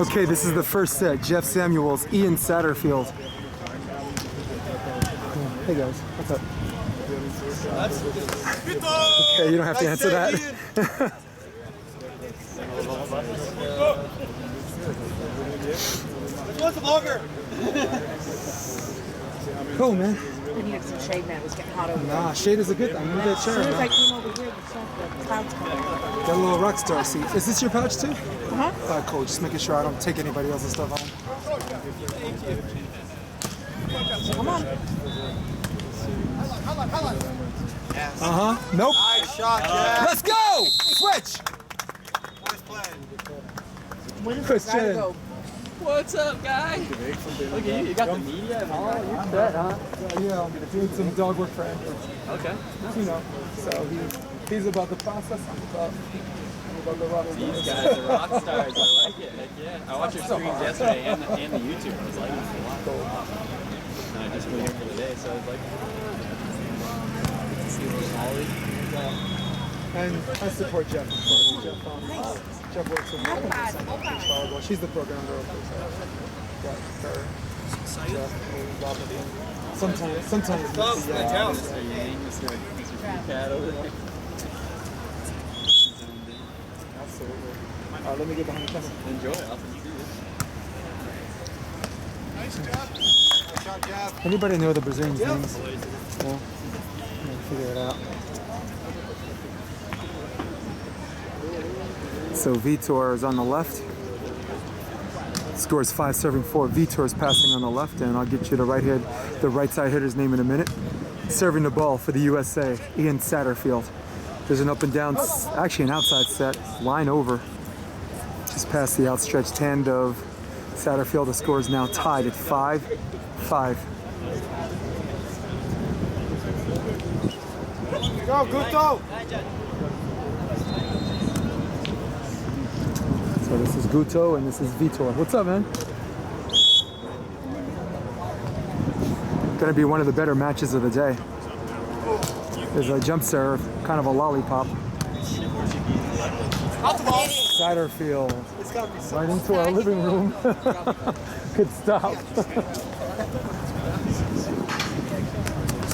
Okay, this is the first set. Jeff Samuels, Ian Satterfield. Hey guys, what's up? Okay, you don't have to answer that. What's longer? Cool, man. I needed some shade, man. It was getting hot over there. Nah, shade is a good thing. Move that chair, As soon as I man. came over here, the clouds coming. Got a little rock star seat. Is this your pouch too? Uh-huh. Alright, cool. Just making sure I don't take anybody else's stuff home. Come on. Uh-huh. Nope. Nice shot, Jeff. Let's go! Switch! Nice play. Christian. Gotta go. What's up, guy? Look at you. You got the media and all. You're set, huh? Yeah, doing some dog work for Andrew. Okay. You know, so he's about the process. I'm about the rock stars. These guys are rock stars. I like it. Heck yeah. I watched your streams yesterday and the YouTube. I was like, this is a lot. And I just moved here for the day, so I was like, solid. And I support Jeff, of course. Jeff works with me. She's the program director. So Jeff, Robert. Sometimes. Love the talent. Mr. Yang, Mr. Cat over there. Absolutely. All right, let me get behind the camera. Enjoy it. I'll see you. Nice shot, Jeff. Anybody know the Brazilians' names? No? Figure it out. So Vitor is on the left. Scores 5 serving 4. Vitor is passing on the left, and I'll get you the right side hitter's name in a minute. Serving the ball for the USA, Ian Satterfield. There's an up and down, actually an outside set, line over. Just past the outstretched hand of Satterfield. The score is now tied at 5-5. Go, Guto. So this is Guto and this is Vitor. What's up, man? Gonna be one of the better matches of the day. There's a jump serve, kind of a lollipop. Satterfield, right into our living room. Good stop.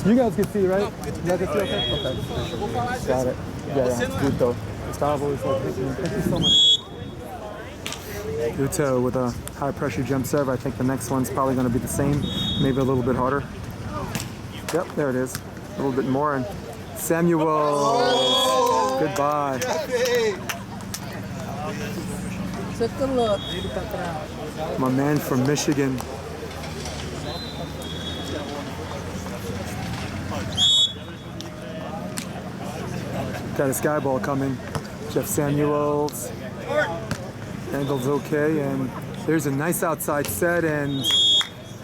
You guys can see, right? You guys can see okay? Okay. Got it. Yeah, it's Guto. Gustavo is like, thank you so much. Guto with a high pressure jump serve. I think the next one's probably going to be the same, maybe a little bit harder. Yep, there it is. A little bit more. And Samuel, goodbye. Took the look. My man from Michigan. Got a sky ball coming. Jeff Samuels. Angle's okay, and there's a nice outside set and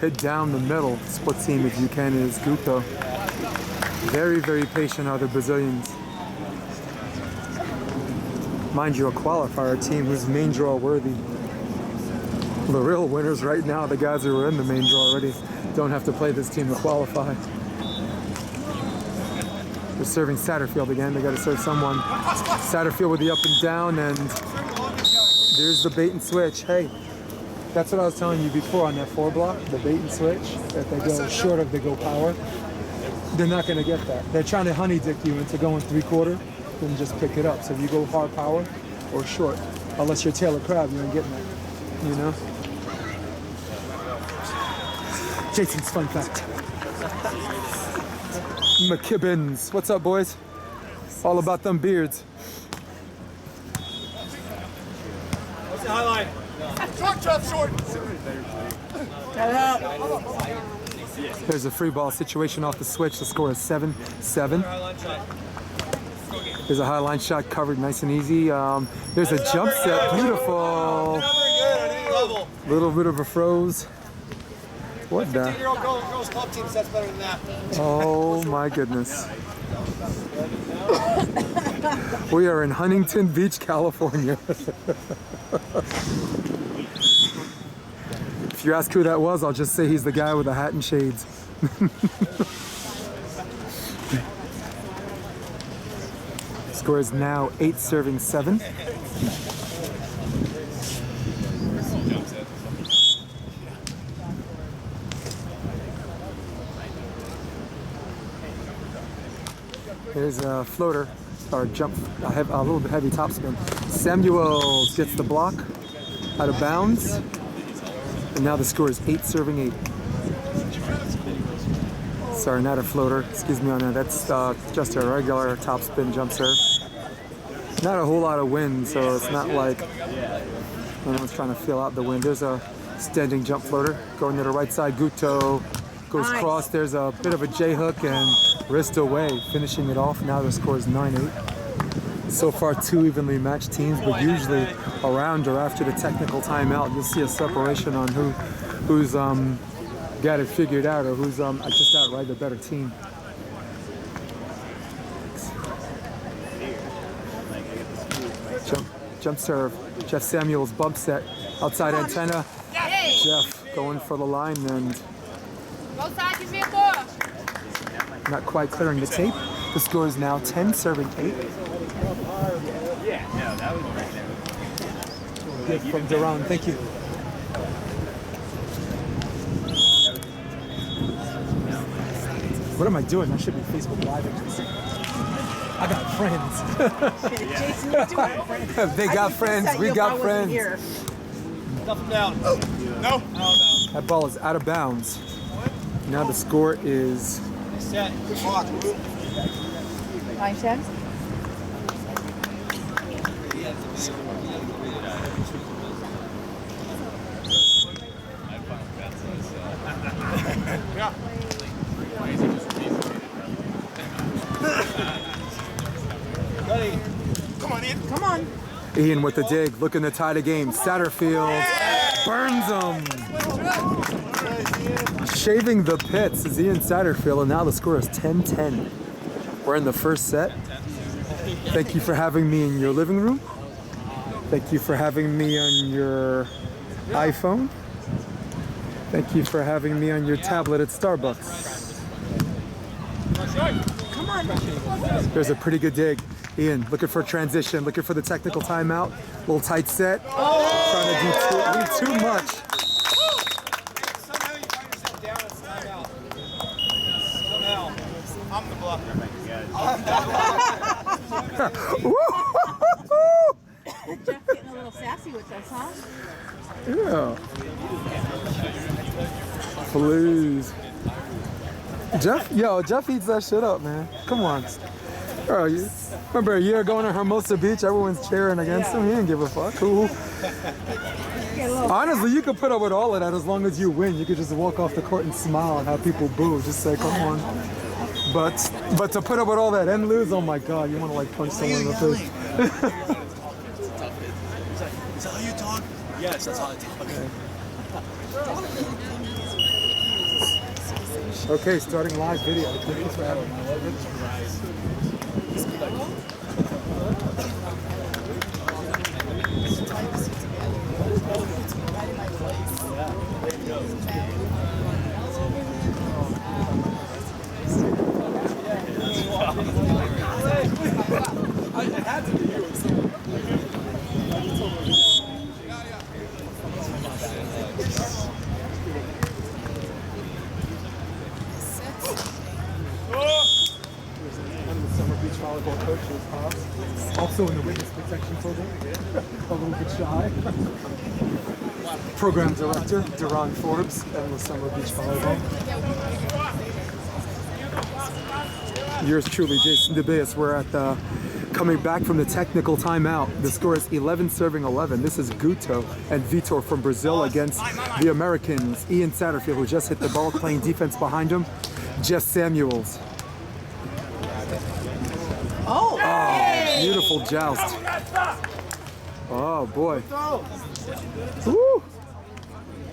hit down the middle. Split seam if you can is Guto. Very, very patient are the Brazilians. Mind you, a qualifier team who's main draw worthy. The real winners right now, the guys who are in the main draw already, don't have to play this team to qualify. They're serving Satterfield again. They got to serve someone. Satterfield with the up and down, and there's the bait and switch. Hey, that's what I was telling you before on that 4 block, the bait and switch. If they go short of they go power, they're not going to get that. They're trying to honey dick you into going 3/4, then just pick it up. So if you go hard power or short, unless you're Taylor Crab, you ain't getting that, you know? Jason's fun fact. McKibbins. What's up, boys? All about them beards. What's the highlight? Short, Jeff, short. There's a free ball situation off the switch. The score is 7-7. There's a high line shot covered nice and easy. There's a jump set. Beautiful. Little bit of a froze. What the? 15-year-old girls club team sets better than that. Oh my goodness. We are in Huntington Beach, California. If you ask who that was, I'll just say he's the guy with the hat and shades. Score is now 8 serving 7. Here's a floater, or jump, a little bit heavy topspin. Samuels gets the block, out of bounds. And now the score is 8 serving 8. Sorry, not a floater. Excuse me on that. That's just a regular topspin jump serve. Not a whole lot of wind, so it's not like anyone's trying to feel out the wind. There's a standing jump floater going to the right side. Guto goes cross. There's a bit of a J hook and wrist away, finishing it off. Now the score is 9-8. So far, 2 evenly matched teams, but usually around or after the technical timeout, you'll see a separation on who's got it figured out or who's just outright the better team. Jump serve. Jeff Samuels bump set. Outside antenna. Jeff going for the line and not quite clearing the tape. The score is now 10 serving 8. Good from Duran. Thank you. What am I doing? I should be Facebook Live. I got friends. Jason, you do have friends. They got friends. We got friends. Stuff him down. No. That ball is out of bounds. Now the score is Set. Good block. 9-10. Yeah. Ready. Come on, Ian. Come on. Ian with the dig, looking to tie the game. Satterfield burns him. Shaving the pits is Ian Satterfield, and now the score is 10-10. We're in the first set. Thank you for having me in your living room. Thank you for having me on your iPhone. Thank you for having me on your tablet at Starbucks. Come on. There's a pretty good dig. Ian, looking for a transition, looking for the technical timeout. Little tight set. Trying to do too much. Somehow you find yourself down and slide out. Somehow. I'm the blocker. Jeff getting a little sassy with us, huh? Yeah. Please. Jeff eats that shit up, man. Come on. Bro, you remember a year ago on Hermosa Beach, everyone's cheering against him. He didn't give a fuck. Cool. Honestly, you could put up with all of that as long as you win. You could just walk off the court and smile and have people boo. Just say, come on. But to put up with all that and lose, oh my God, you want to like punch someone in the face. Is that how you talk? Yes, that's how I talk. Okay, starting live video. Thank you for having me. It had to be you. Volleyball coach is Hobbs, also in the witness protection program, a little bit shy. Program director, Duran Forbes, Endless Summer Beach Volleyball. Yours truly, Jason DeBeas. We're at the, coming back from the technical timeout. The score is 11 serving 11. This is Guto and Vitor from Brazil against the Americans. Ian Satterfield, who just hit the ball, playing defense behind him. Jeff Samuels. Oh, Beautiful joust. Oh boy. Woo!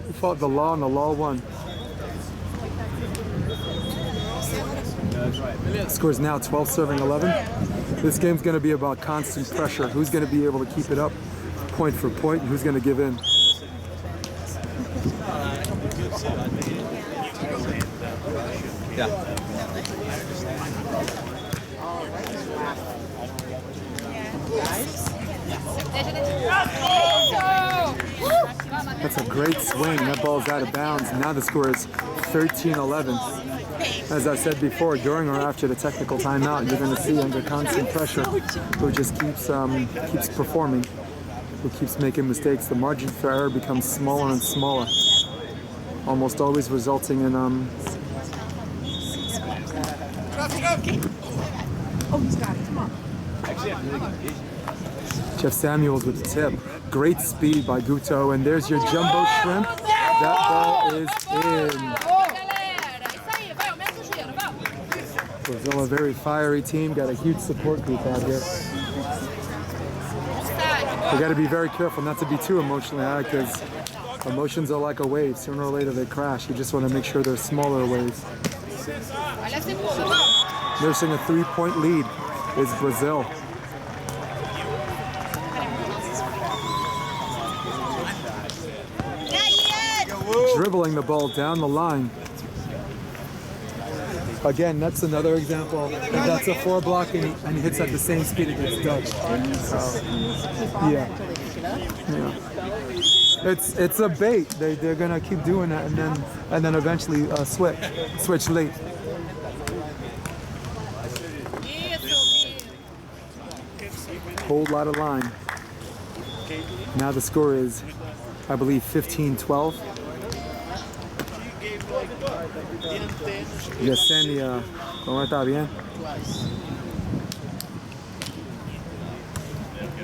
He fought the law and the law won. Score's now 12 serving 11. This game's going to be about constant pressure. Who's going to be able to keep it up point for point and who's going to give in? Yeah. That's a great swing. That ball's out of bounds. Now the score is 13-11. As I said before, during or after the technical timeout, you're going to see under constant pressure who just keeps performing, who keeps making mistakes. The margin for error becomes smaller and smaller, almost always resulting in Oh, he's got it. Come on. Jeff Samuels with the tip. Great speed by Guto, and there's your jumbo shrimp. That ball is in. Brazil, a very fiery team, got a huge support group out here. We got to be very careful not to be too emotionally high, because emotions are like a wave. Sooner or later they crash. You just want to make sure they're smaller waves. Nursing a 3-point lead is Brazil. Dribbling the ball down the line. Again, that's another example. If that's a 4 block and he hits at the same speed, it gets dodged. Yeah. It's a bait. They're gonna keep doing that and then eventually switch late. Whole lot of line. Now the score is, I believe, 15-12. Yesenia, ¿cómo está bien?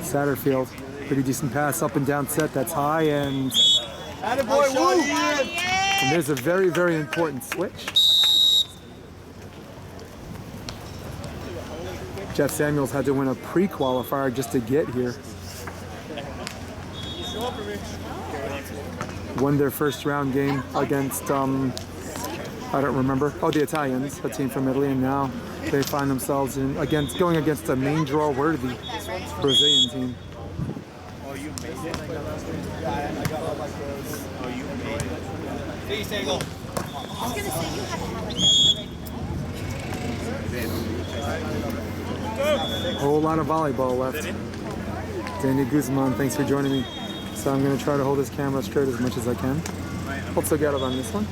Satterfield, pretty decent pass up and down set. That's high and there's a very, very important switch. Jeff Samuels had to win a pre-qualifier just to get here. Won their first round game against, I don't remember. Oh, the Italians, a team from Italy, and now they find themselves going against a main draw worthy Brazilian team. Whole lot of volleyball left. Danny Guzman, thanks for joining me. So I'm going to try to hold this camera straight as much as I can. Also got it on this one.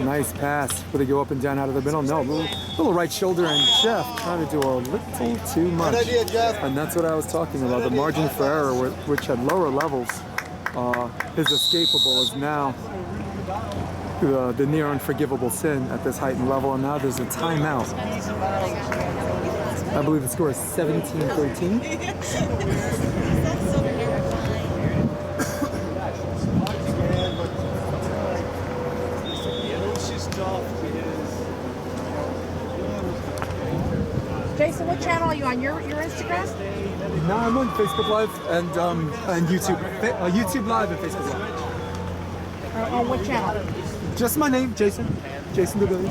Nice pass. Would it go up and down out of the middle? No, little right shoulder, and Jeff trying to do a little too much. And that's what I was talking about. The margin for error, which at lower levels is escapable, is now the near unforgivable sin at this heightened level. And now there's a timeout. I believe the score is 17-13. Jason, what channel are you on? Your Instagram? No, I'm on Facebook Live and YouTube. YouTube Live and Facebook Live. On what channel? Just my name, Jason. Jason DeBilly.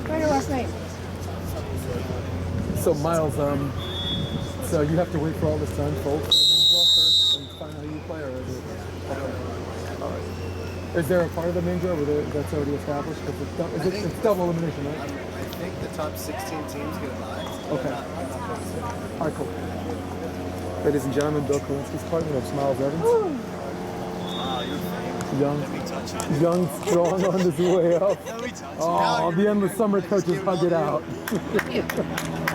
What's your last name? So Miles, so you have to wait for all this to unfold for the main draw first and find out who you play, or is it? Okay. All right. Is there a part of the main draw that's already established? It's double elimination, right? I think the top 16 teams get a bye. Okay. All right, cool. Ladies and gentlemen, Bill Kowinski's partner of Miles Evans. Young, strong on his way up. Oh, the endless summer coaches hug it out.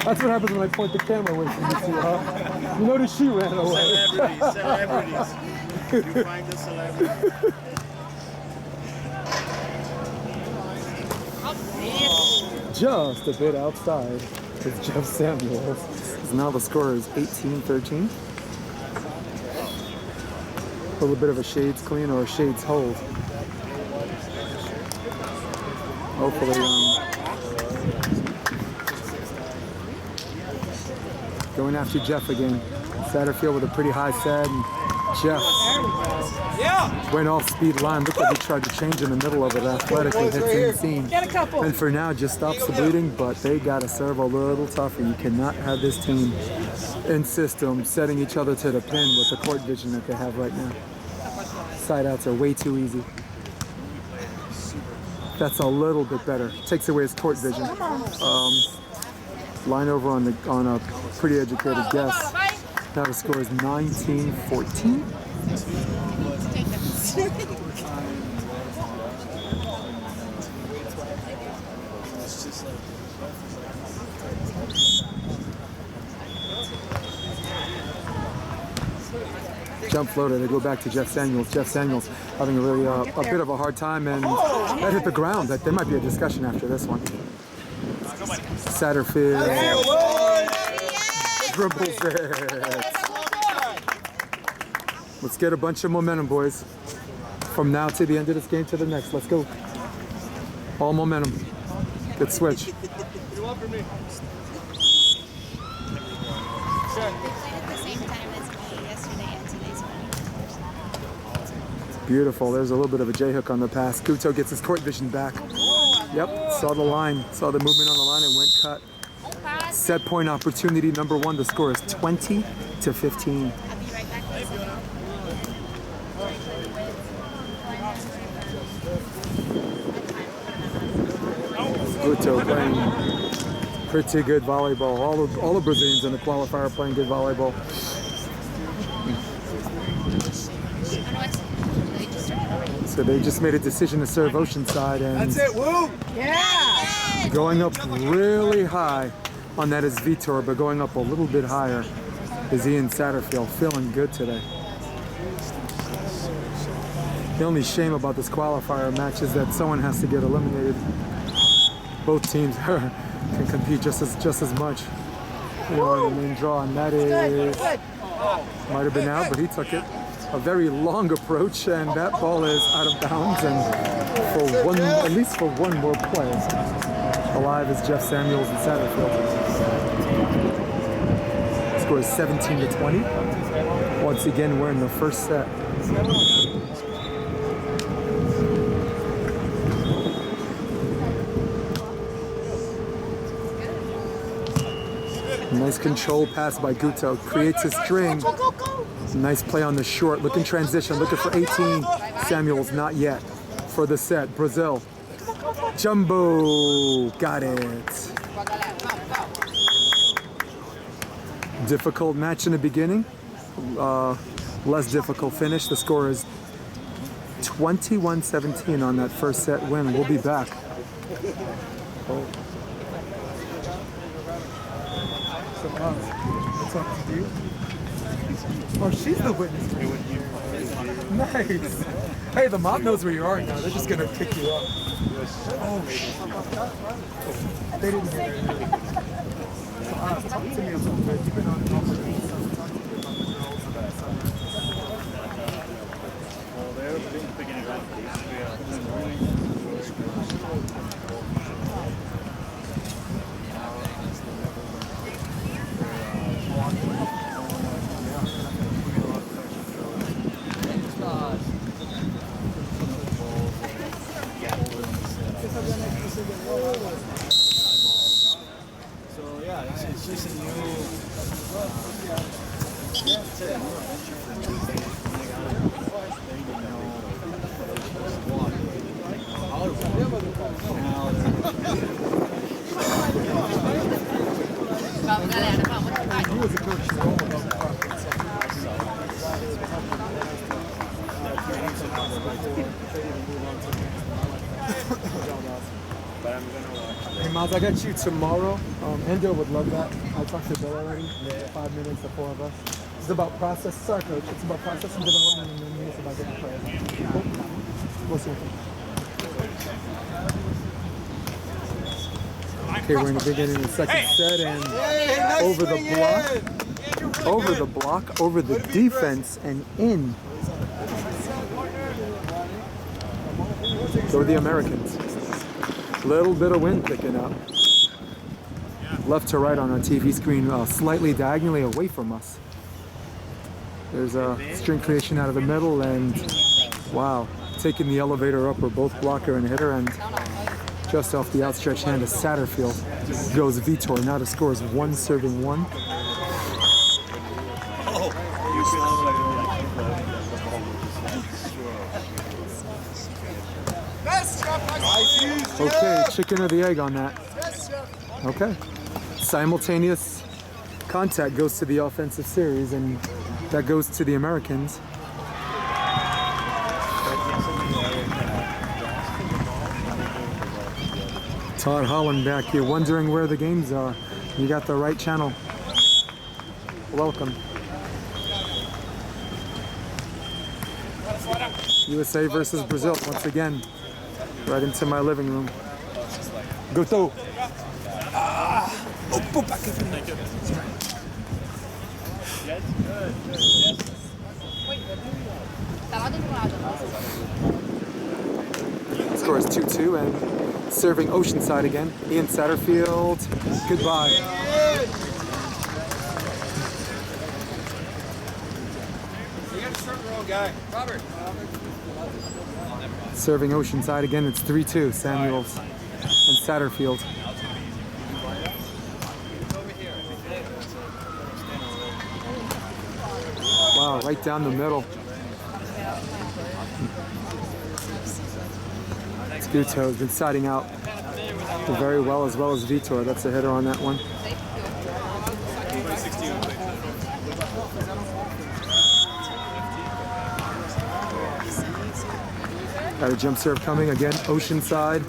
That's what happens when I point the camera away from you, huh? You notice she ran away. Celebrities. You find the celebrity. Just a bit outside is Jeff Samuels. Now the score is 18-13. A little bit of a shades clean or a shades hold. Hopefully, going after Jeff again. Satterfield with a pretty high set, and Jeff went off speed line. Looked like he tried to change in the middle of it. Athletically hits inseam. Get a couple. And for now, just stops the bleeding, but they got to serve a little tougher. You cannot have this team in system setting each other to the pin with the court vision that they have right now. Side outs are way too easy. That's a little bit better. Takes away his court vision. Line over on a pretty educated guess. Now the score is 19-14. Jump floater, they go back to Jeff Samuels. Jeff Samuels having a really a bit of a hard time, and that hit the ground. There might be a discussion after this one. Satterfield dribbles it. Let's get a bunch of momentum, boys. From now to the end of this game to the next. Let's go. All momentum. Good switch. Beautiful. There's a little bit of a J-hook on the pass. Guto gets his court vision back. Yep, saw the line, saw the movement on the line and went cut. Set point opportunity number 1. The score is 20-15. Guto playing pretty good volleyball. All the Brazilians in the qualifier are playing good volleyball. So they just made a decision to serve Oceanside, and That's it, woo! Yeah! going up really high on that is Vitor, but going up a little bit higher is Ian Satterfield. Feeling good today. The only shame about this qualifier match is that someone has to get eliminated. Both teams can compete just as much. You know, the main draw, and that is might have been out, but he took it. A very long approach, and that ball is out of bounds. And for one, at least for one more play, alive is Jeff Samuels and Satterfield. Score is 17-20. Once again, we're in the first set. Nice control pass by Guto. Creates a string. Nice play on the short. Look in transition. Looking for 18. Samuels, not yet. For the set. Brazil. Jumbo. Got it. Difficult match in the beginning. Less difficult finish. The score is 21-17 on that first set win. We'll be back. What's up to you? Oh, she's the witness. Nice. Hey, the mob knows where you are now. They're just gonna pick you up. Oh, they didn't hear it. So, talk to me a little bit. You've been on top of it. Well, they're picking it up. So yeah, it's just a new He was a coach. Hey Miles, I got you tomorrow. Endo would love that. I talked to Bill already. 5 minutes, the 4 of us. It's about process. Sorry, coach. It's about process and development, and then it's about getting players. We'll see. Okay, we're in the beginning of the second set, and over the block, over the defense, and in go the Americans. Little bit of wind picking up. Left to right on our TV screen, slightly diagonally away from us. There's a string creation out of the middle, and wow, taking the elevator up are both blocker and hitter, and just off the outstretched hand of Satterfield goes Vitor. Now the score is 1-1. I see. Okay, chicken or the egg on that. Okay. Simultaneous contact goes to the offensive series, and that goes to the Americans. Todd Holland back here, wondering where the games are. You got the right channel. Welcome. USA versus Brazil once again. Right into my living room. Guto. Score is 2-2 and serving Oceanside again. Ian Satterfield. Goodbye. You got a certain roll guy. Robert. Serving Oceanside again, it's 3-2, Samuels and Satterfield. Wow, right down the middle. It's Guto has been siding out very well as Vitor. That's a hitter on that one. Got a jump serve coming again, Oceanside.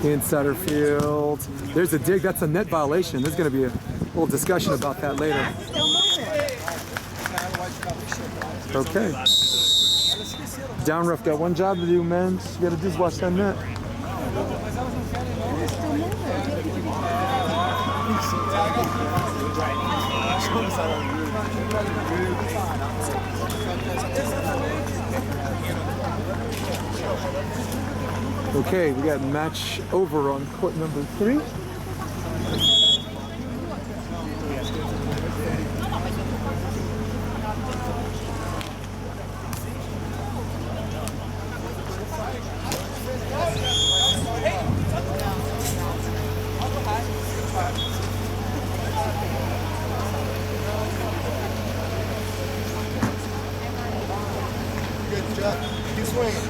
In Satterfield. There's a dig, that's a net violation. There's going to be a little discussion about that later. Okay. Down rough, got one job to do, man. You got to do is watch that net. Okay, we got match over on court number 3. Good job. Keep swinging.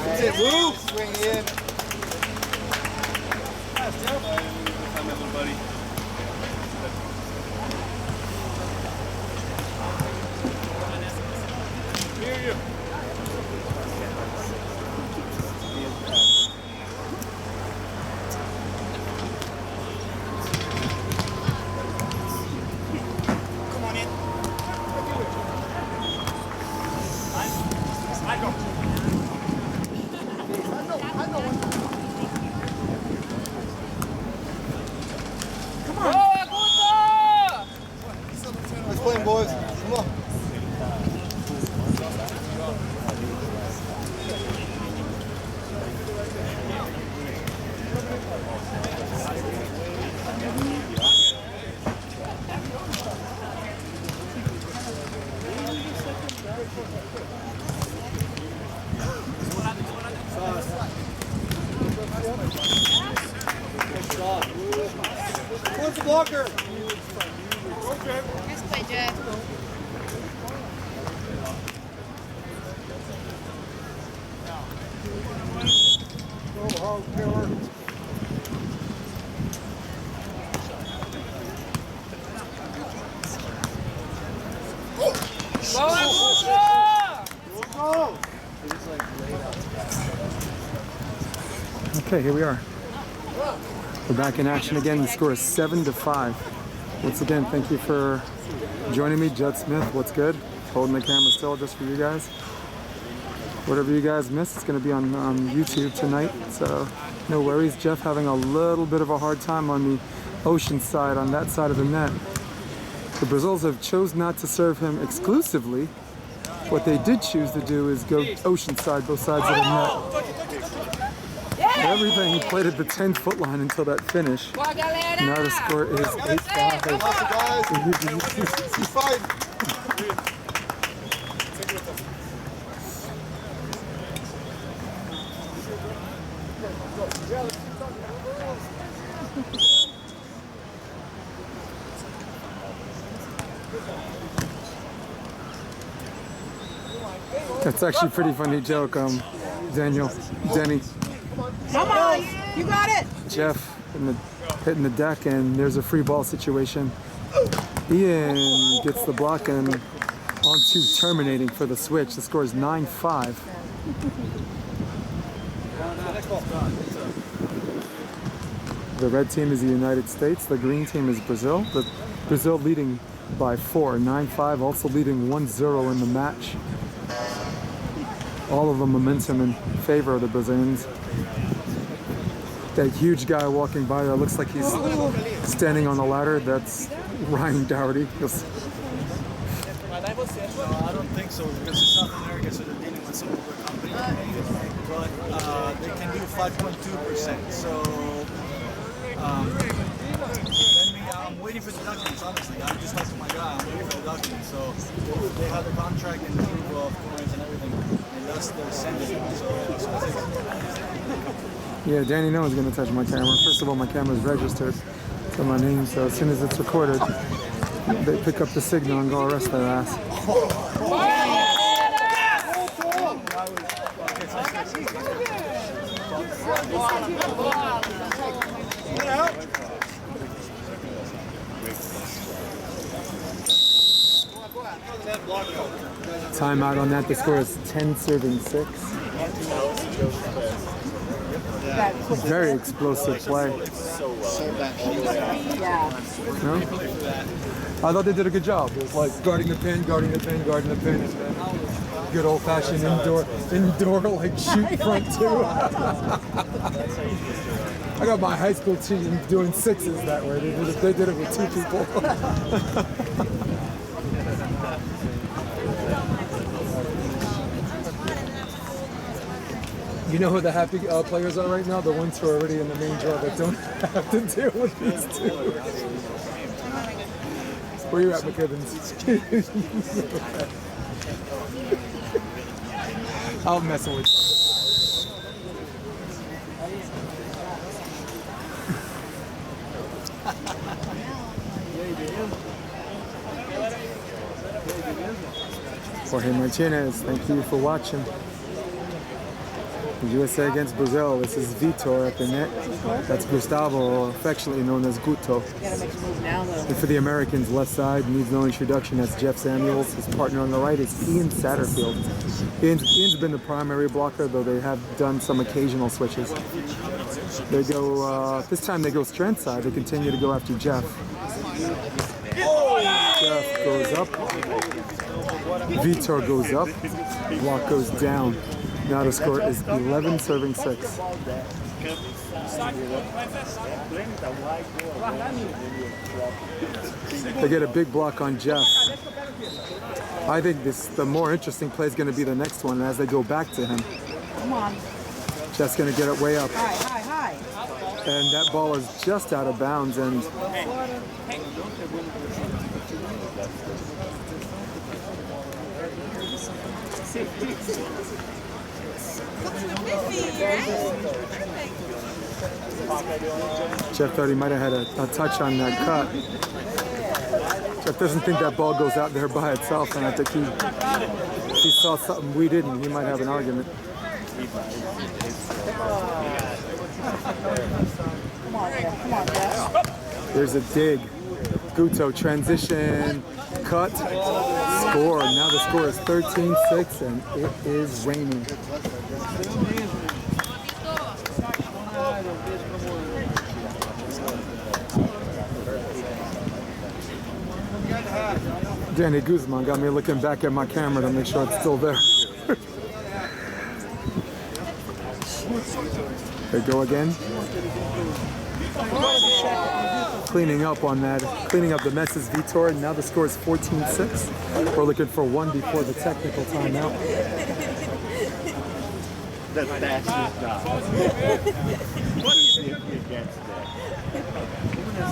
That's it, Woo! Swing in. Let's play, boys. Come on. Where's the blocker? Nice play, Jeff. Okay, here we are. We're back in action again. The score is 7-5. Once again, thank you for joining me, Judd Smith. What's good? Holding the camera still just for you guys. Whatever you guys missed, it's going to be on YouTube tonight. So no worries. Jeff having a little bit of a hard time on the ocean side, on that side of the net. The Brazils have chose not to serve him exclusively. What they did choose to do is go ocean side, both sides of the net. Everything, he played at the 10-foot line until that finish. Now the score is 8-5. He's fighting. That's actually a pretty funny joke, Denny. Come on, you got it. Jeff hitting the deck, and there's a free ball situation. Ian gets the block and onto terminating for the switch. The score is 9-5. The red team is the United States. The green team is Brazil. Brazil leading by 4, 9-5, also leading 1-0 in the match. All of the momentum in favor of the Brazilians. That huge guy walking by there looks like he's standing on a ladder. That's Ryan Dougherty. No, I don't think so, because it's South America, so they're dealing with some older company. But they can do 5.2%. So I'm waiting for the documents, honestly. I just talked to my guy, I'm waiting for the documents. So they have the contract and the approval of coins and everything. And that's they're sending it. So as soon as yeah, Danny, no one's going to touch my camera. First of all, my camera is registered to my name, so as soon as it's recorded, they pick up the signal and go arrest their ass. Timeout on that. The score is 10-6. Very explosive play. Yeah. No? I thought they did a good job. It was like guarding the pin, guarding the pin, guarding the pin. And then good old-fashioned indoor like shoot front two. I got my high school team doing sixes that way. They did it with 2 people. You know who the happy players are right now? The ones who are already in the main draw that don't have to deal with these 2. Where you at, McKibbins? I'll mess with you. Jorge Martinez, thank you for watching. The USA against Brazil. This is Vitor at the net. That's Gustavo, affectionately known as Guto. And for the Americans, left side, needs no introduction. That's Jeff Samuels. His partner on the right is Ian Satterfield. Ian's been the primary blocker, though they have done some occasional switches. They go, this time they go strength side. They continue to go after Jeff. Jeff goes up. Vitor goes up. Block goes down. Now the score is 11-6. They get a big block on Jeff. I think the more interesting play is going to be the next one as they go back to him. Come on. Jeff's going to get it way up. High. And that ball is just out of bounds. And Jeff thought he might have had a touch on that cut. Jeff doesn't think that ball goes out there by itself, and I think he saw something we didn't. He might have an argument. Come on, Jeff. There's a dig. Guto transition, cut, score. Now the score is 13-6, and it is raining. Danny Guzman got me looking back at my camera to make sure it's still there. They go again. Cleaning up on that, cleaning up the messes, Vitor. Now the score is 14-6. We're looking for 1 before the technical timeout.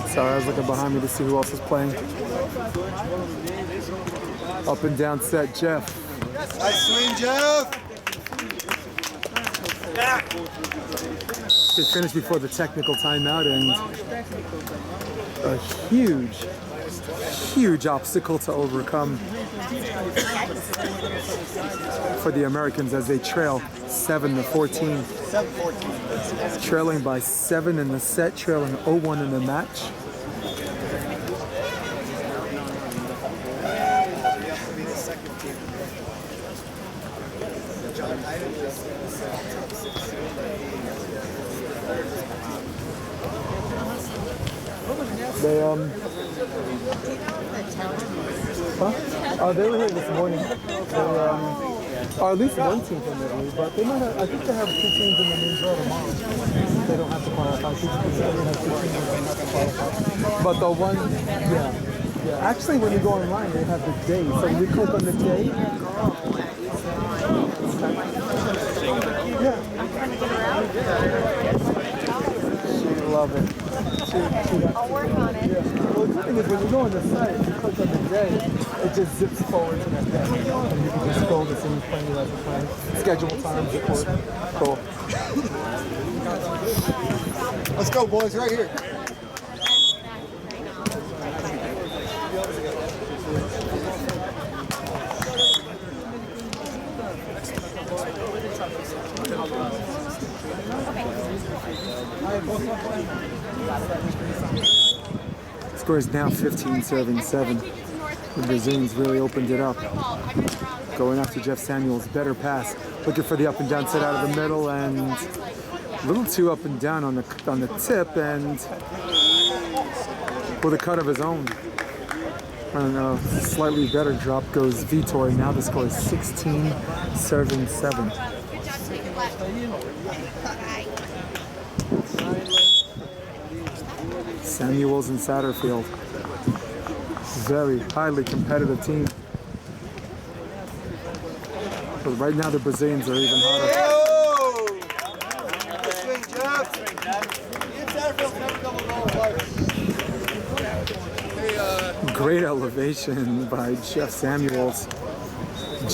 Sorry, I was looking behind me to see who else is playing. Up and down set, Jeff. Nice swing, Jeff. They finished before the technical timeout, and a huge huge obstacle to overcome for the Americans as they trail 7-14. 7-14. Trailing by 7 in the set, trailing 0-1 in the match. They they were here this morning. Or at least one team from Italy, but they might have, I think they have 2 teams in the main draw tomorrow. They don't have to qualify. 2 teams, they have 2 teams that don't have to qualify. But the one, yeah. Actually, when you go online, they have the day. So you click on the day. Yeah. She love it. I'll work on it. Yeah. Well, the good thing is when you go on the site, you click on the day, it just zips forward to that day. And you can just scroll to see when you like to play. Schedule times, of course. Cool. Let's go, boys, right here. Score is now 15-7. The Brazilians really opened it up. Going after Jeff Samuels, better pass. Looking for the up and down set out of the middle, and a little too up and down on the tip, and with a cut of his own. And a slightly better drop goes Vitor. Now the score is 16-7. Samuels and Satterfield. Very highly competitive team. But right now the Brazilians are even hotter. Great elevation by Jeff Samuels.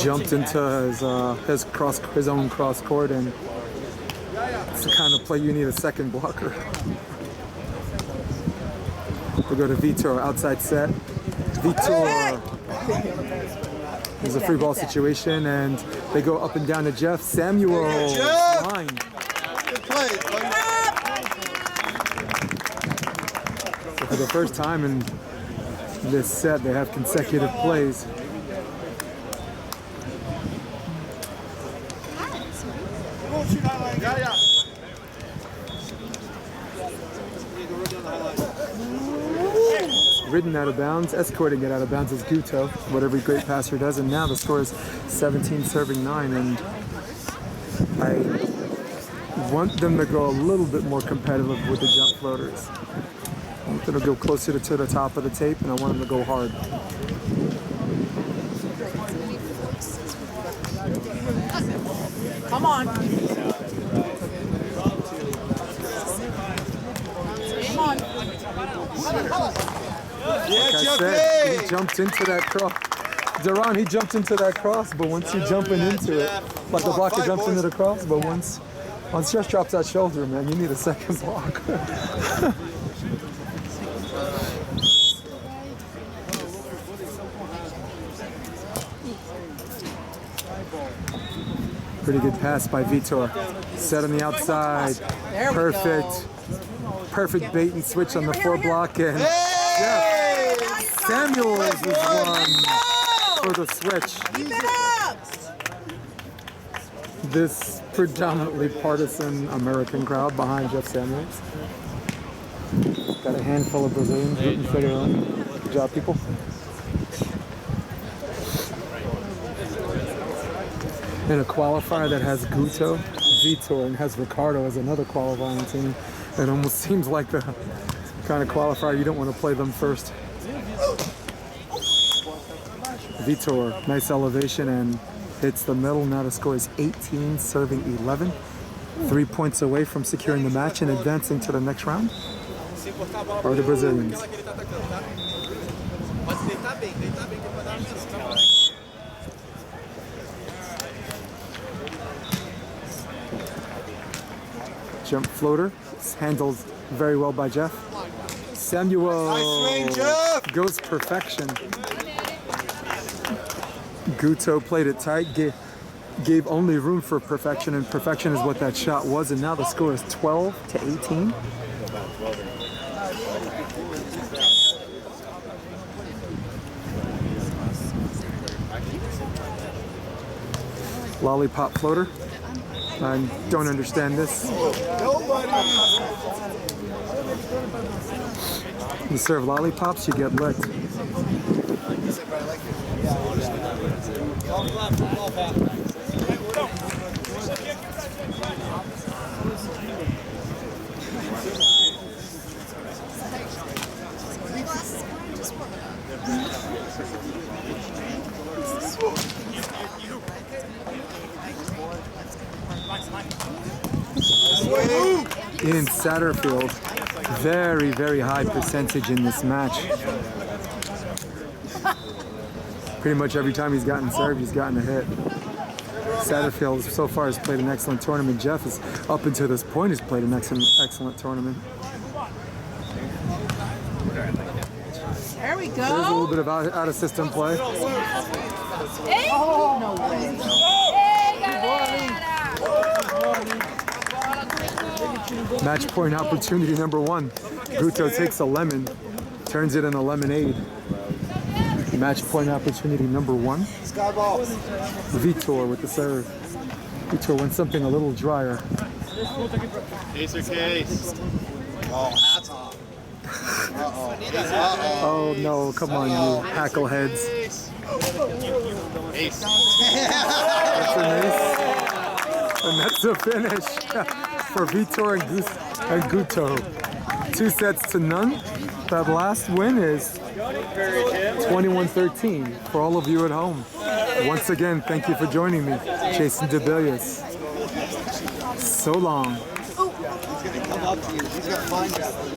Jumped into his own cross court, and it's the kind of play you need a second blocker. We go to Vitor, outside set. Vitor. There's a free ball situation, and they go up and down to Jeff Samuels. Line. Good play. So for the first time in this set, they have consecutive plays. Ridden out of bounds, escorting it out of bounds is Guto, what every great passer does, and now the score is 17-9, and I want them to go a little bit more competitive with the jump floaters. I want them to go closer to the top of the tape, and I want them to go hard. Come on. Come on. Like I said, he jumped into that cross. Duran, he jumped into that cross, but once you're jumping into it, like the blocker jumps into the cross, but once Jeff drops that shoulder, man, you need a second block. Pretty good pass by Vitor. Set on the outside. Perfect. Perfect bait and switch on the 4 block, and Jeff Samuels is one for the switch. This predominantly partisan American crowd behind Jeff Samuels. Got a handful of Brazilians rooting for their own. Good job, people. In a qualifier that has Guto, Vitor, and has Ricardo as another qualifying team, it almost seems like the kind of qualifier you don't want to play them first. Vitor, nice elevation, and hits the middle. Now the score is 18-11. 3 points away from securing the match and advancing to the next round are the Brazilians. Jump floater, handled very well by Jeff. Samuel, Nice swing, Jeff. goes perfection. Guto played it tight, gave only room for perfection, and perfection is what that shot was, and now the score is 12-18. Lollipop floater. I don't understand this. You serve lollipops, you get licked. In Satterfield, very, very high percentage in this match. Pretty much every time he's gotten served, he's gotten a hit. Satterfield so far has played an excellent tournament. Jeff is, up until this point, has played an excellent tournament. There we go. There's a little bit of out of system play. Hey. Oh, no way. Match point opportunity number 1. Guto takes a lemon, turns it into lemonade. Match point opportunity number 1. Vitor with the serve. Vitor wants something a little drier. Ace or case? Oh, hats off. Oh no, come on, you hackle heads. Ace. That's an ace. And that's a finish for Vitor and Guto. 2-0. That last win is 21-13 for all of you at home. Once again, thank you for joining me, Jason DeBillius. So long. He's gonna come up to you. He's gonna find you.